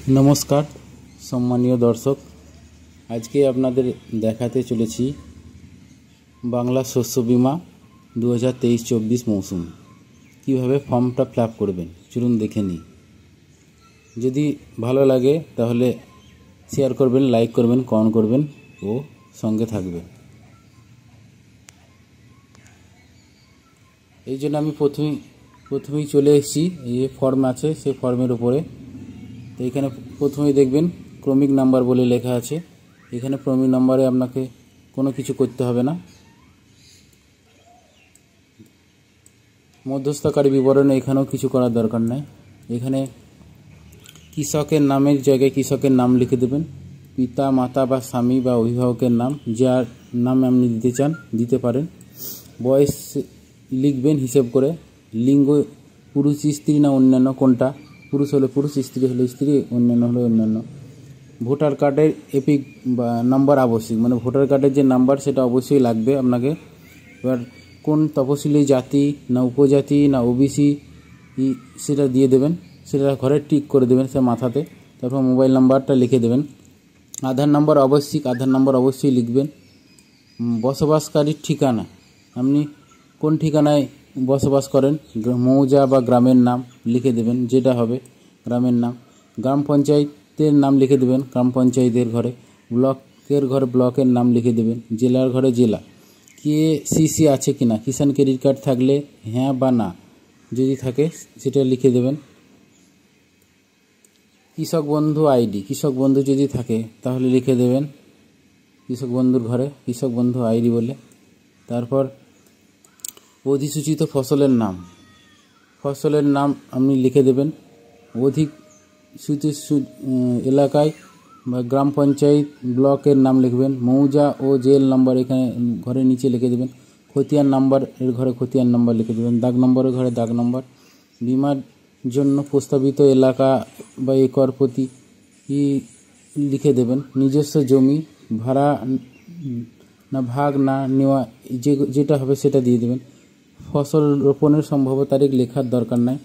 নমস্কার সম্মানীয় দর্শক, আজকে আপনাদের দেখাতে চলেছি বাংলা শস্য বীমা 2023-24 মৌসুম কীভাবে ফর্মটা ফিল আপ করবেন। চলুন দেখে নিই। যদি ভালো লাগে তাহলে শেয়ার করবেন, লাইক করবেন, কমেন্ট করবেন ও সঙ্গে থাকবেন। এই জন্য আমি প্রথমেই চলে এসেছি। এই ফর্ম আছে, সেই ফর্মের উপরে তো এখানে প্রথমেই দেখবেন ক্রমিক নাম্বার বলে লেখা আছে। এখানে ক্রমিক নাম্বারে আপনাকে কোনো কিছু করতে হবে না। মধ্যস্থকারী বিবরণে এখানেও কিছু করার দরকার নাই। এখানে কৃষকের নামের জায়গায় কৃষকের নাম লিখে দেবেন। পিতা, মাতা বা স্বামী বা অভিভাবকের নাম, যার নাম আপনি দিতে চান দিতে পারেন। বয়স লিখবেন হিসেব করে। লিঙ্গ পুরুষ, স্ত্রী না অন্যান্য কোনটা, পুরুষ হলে পুরুষ, স্ত্রী হলে স্ত্রী, অন্যান্য হলে অন্যান্য। ভোটার কার্ডের এপিক বা নাম্বার আবশ্যিক, মানে ভোটার কার্ডের যে নাম্বার সেটা অবশ্যই লাগবে আপনাকে। এবার কোন তপশিলি জাতি না উপজাতি না ওবিসি সেটা দিয়ে দেবেন, সেটা ঘরে টিক করে দেবেন সে মাথাতে। তারপর মোবাইল নাম্বারটা লিখে দেবেন। আধার নাম্বার আবশ্যিক, আধার নাম্বার অবশ্যই লিখবেন। বসবাসকারীর ঠিকানা, আপনি কোন ঠিকানায় বসবাস করেন, মৌজা বা গ্রামের নাম লিখে দেবেন, যেটা হবে গ্রামের নাম। গ্রাম পঞ্চায়েতের নাম লিখে দেবেন, গ্রাম পঞ্চায়েতের ঘরে। ব্লকের ঘরে ব্লকের নাম লিখে দেবেন। জেলার ঘরে জেলা। KCC আছে কি না, কিষাণ ক্রেডিট কার্ড থাকলে হ্যাঁ বা না, যদি থাকে সেটা লিখে দেবেন। কৃষক বন্ধু আইডি, কৃষক বন্ধু যদি থাকে তাহলে লিখে দেবেন কৃষক বন্ধুর ঘরে কৃষক বন্ধু আইডি বলে। তারপর অধিসূচিত ফসলের নাম, ফসলের নাম আপনি লিখে দেবেন। অধিসূচিত এলাকায় বা গ্রাম পঞ্চায়েত ব্লকের নাম লিখবেন। মৌজা ও জেল নাম্বার এখানে ঘরের নিচে লিখে দেবেন। খতিয়ান নাম্বার এর ঘরে খতিয়ান নাম্বার লিখে দেবেন। দাগ নম্বরের ঘরে দাগ নম্বর। বিমার জন্য প্রস্তাবিত এলাকা বা একর প্রতি লিখে দেবেন। নিজস্ব জমি, ভাড়া না ভাগ না নেওয়া, যেটা হবে সেটা দিয়ে দেবেন। ফসল রোপণের সম্ভাব্য তারিখ লেখার দরকার নাই।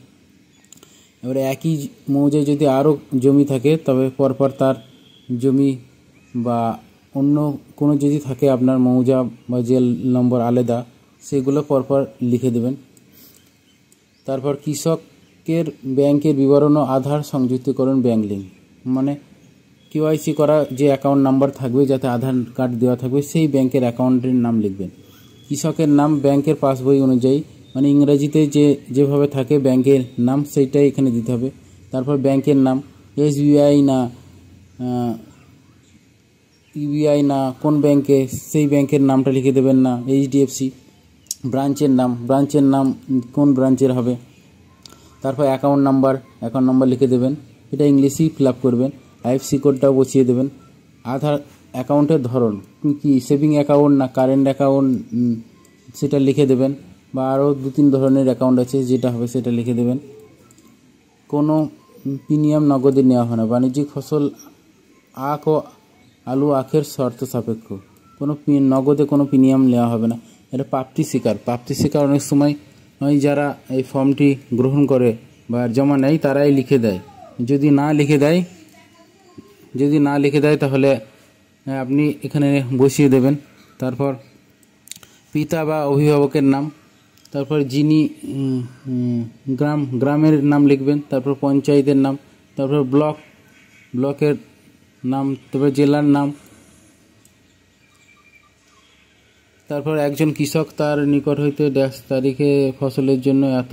এবারে একই মৌজায় যদি আরও জমি থাকে তবে পরপর তার জমি বা অন্য কোনো যদি থাকে আপনার মৌজা বা জেল নম্বর আলাদা, সেগুলো পরপর লিখে দেবেন। তারপর কৃষকের ব্যাংকের বিবরণ ও আধার সংযুক্তিকরণ ব্যাংক লিঙ্ক, মানে KYC করা যে অ্যাকাউন্ট নাম্বার থাকবে, যাতে আধার কার্ড দেওয়া থাকবে, সেই ব্যাংকের অ্যাকাউন্টের নাম লিখবেন। কৃষকের নাম ব্যাংকের পাসবই অনুযায়ী, মানে ইংরেজিতে যেভাবে থাকে ব্যাংকের নাম সেইটাই এখানে দিতে হবে। তারপর ব্যাংকের নাম SBI না UBI না কোন ব্যাংকে, সেই ব্যাংকের নামটা লিখে দেবেন না HDFC। ব্রাঞ্চের নাম কোন ব্রাঞ্চের হবে। তারপর অ্যাকাউন্ট নাম্বার লিখে দেবেন, এটা ইংলিশেই ফিল আপ করবেন। IFSC কোডটাও বসিয়ে দেবেন। আধার অ্যাকাউন্টের ধরন কি, সেভিং অ্যাকাউন্ট না কারেন্ট অ্যাকাউন্ট, সেটা লিখে দেবেন। বা আরও 2-3 ধরনের অ্যাকাউন্ট আছে, যেটা হবে সেটা লিখে দেবেন। কোনো প্রিমিয়াম নগদে নেওয়া হয় না। বাণিজ্যিক ফসল আখ ও আলু আখের শর্ত সাপেক্ষ, কোনো নগদে কোনো প্রিমিয়াম নেওয়া হবে না। এটা প্রাপ্তি স্বীকার অনেক সময় যারা এই ফর্মটি গ্রহণ করে বা জমা নেয় তারাই লিখে দেয়। যদি না লিখে দেয় তাহলে আপনি এখানে বসিয়ে দেবেন। তারপর পিতা বা অভিভাবকের নাম, তারপর যিনি গ্রামের নাম লিখবেন। তারপর পঞ্চায়েতের নাম, তারপর ব্লকের নাম, তারপর জেলার নাম। তারপর একজন কৃষক তার নিকট হইতে ড্যাশ তারিখে ফসলের জন্য এত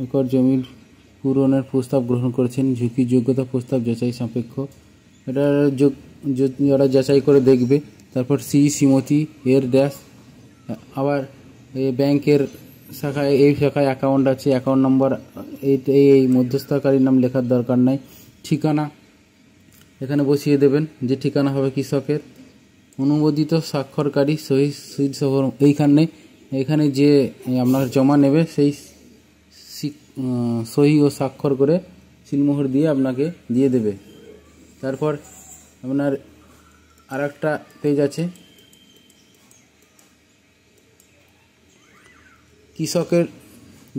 একর জমির পূরণের প্রস্তাব গ্রহণ করেছেন। ঝুঁকি যোগ্যতা প্রস্তাব যাচাই সাপেক্ষ, এটা ওরা যাচাই করে দেখবে। তারপর শ্রীমতী এর ড্যাশ, আবার ব্যাংকের শাখায় এই শাখায় অ্যাকাউন্ট আছে, অ্যাকাউন্ট নম্বর, এই মধ্যস্থকারীর নাম লেখার দরকার নাই। ঠিকানা এখানে বসিয়ে দেবেন, যে ঠিকানা হবে কৃষকের। অনুমোদিত স্বাক্ষরকারী সহি সহ এখানে যে আপনার জমা নেবে সেই সহি ও স্বাক্ষর করে সিলমোহর দিয়ে আপনাকে দিয়ে দেবে। তারপর আপনার আরেকটা পেজ আছে, কৃষকের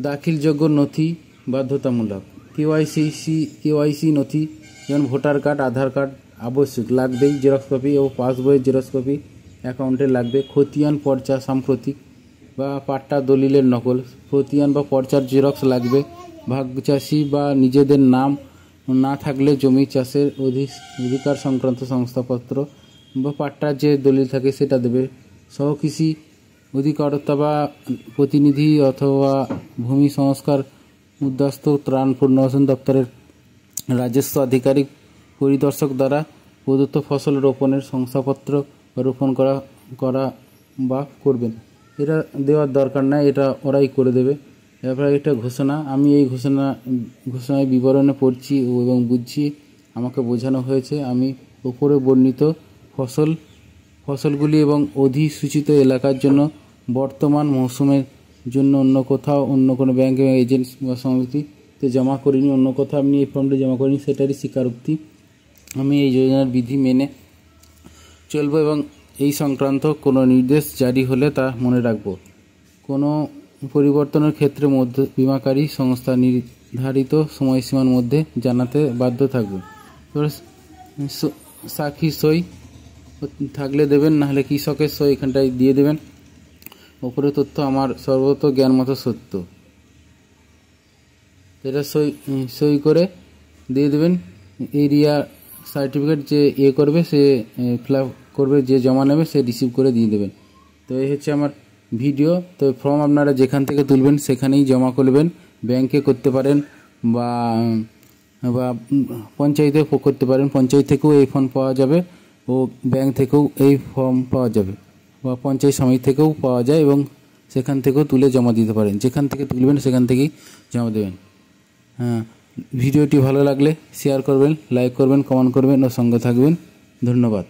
দাখিলযোগ্য নথি বাধ্যতামূলক। KYC নথি যেমন ভোটার কার্ড, আধার কার্ড আবশ্যক লাগবেই, জেরক্স কপি ও পাসবইয়ের জেরক্স কপি অ্যাকাউন্টে লাগবে। খতিয়ান, পর্চা সাম্প্রতিক বা পাট্টা দলিলের নকল, খতিয়ান বা পর্চার জেরক্স লাগবে। ভাগচাষি বা নিজেদের নাম না থাকলে জমি চাষের অধিকার সংক্রান্ত শংসাপত্র বা পাট্টার যে দলিল থাকে সেটা দেবে। সহকৃষি অধিকর্তা বা প্রতিনিধি অথবা ভূমি সংস্কার উদ্বাস্তু ত্রাণ পুনর্বাসন দপ্তরের রাজস্ব আধিকারিক পরিদর্শক দ্বারা প্রদত্ত ফসল রোপণের শংসাপত্র রোপণ করা বা করবেন। এটা দেওয়ার দরকার নাই, এটা ওরাই করে দেবে। এরপরে একটা ঘোষণা, আমি এই ঘোষণায় বিবরণে পড়ছি এবং বুঝছি, আমাকে বোঝানো হয়েছে। আমি উপরে বর্ণিত ফসলগুলি এবং অধিসূচিত এলাকার জন্য বর্তমান মৌসুমের জন্য অন্য কোথাও অন্য কোনো ব্যাংক এবং এজেন্ট বা সমিতিতে জমা করিনি, অন্য কোথাও আপনি এই ফর্মটি জমা করিনি, সেটারই স্বীকারোক্তি। আমি এই যোজনার বিধি মেনে চলব এবং এই সংক্রান্ত কোনো নির্দেশ জারি হলে তা মনে রাখব। কোনো পরিবর্তনের ক্ষেত্রে বিমাকারী সংস্থা নির্ধারিত সময়সীমার মধ্যে জানাতে বাধ্য থাকবে। সাক্ষী সই থাকলে দেবেন, নাহলে কৃষকের সই এখানটায় দিয়ে দেবেন। ওপরে তথ্য আমার সর্বত জ্ঞান মতো সত্য, এটা সই করে দিয়ে দেবেন। এরিয়া সার্টিফিকেট যে করবে সে ফিল আপ করবে, যে জমা নেবে সে রিসিভ করে দিয়ে দেবেন। তো এই হচ্ছে আমার ভিডিও। তো ফর্ম আপনারা যেখান থেকে তুলবেন সেখানেই জমা করবেন। ব্যাংকে করতে পারেন বা পঞ্চায়েতে করতে পারেন। পঞ্চায়েত থেকেও এই ফর্ম পাওয়া যাবে ও ব্যাংক থেকেও এই ফর্ম পাওয়া যাবে, বা পঞ্চায়েত সমিতি থেকেও পাওয়া যায় এবং সেখান থেকেও তুলে জমা দিতে পারেন। যেখান থেকে তুলবেন সেখান থেকেই জমা দেবেন। হ্যাঁ, ভিডিওটি ভালো লাগলে শেয়ার করবেন, লাইক করবেন, কমেন্ট করবেন ও সঙ্গে থাকবেন। ধন্যবাদ।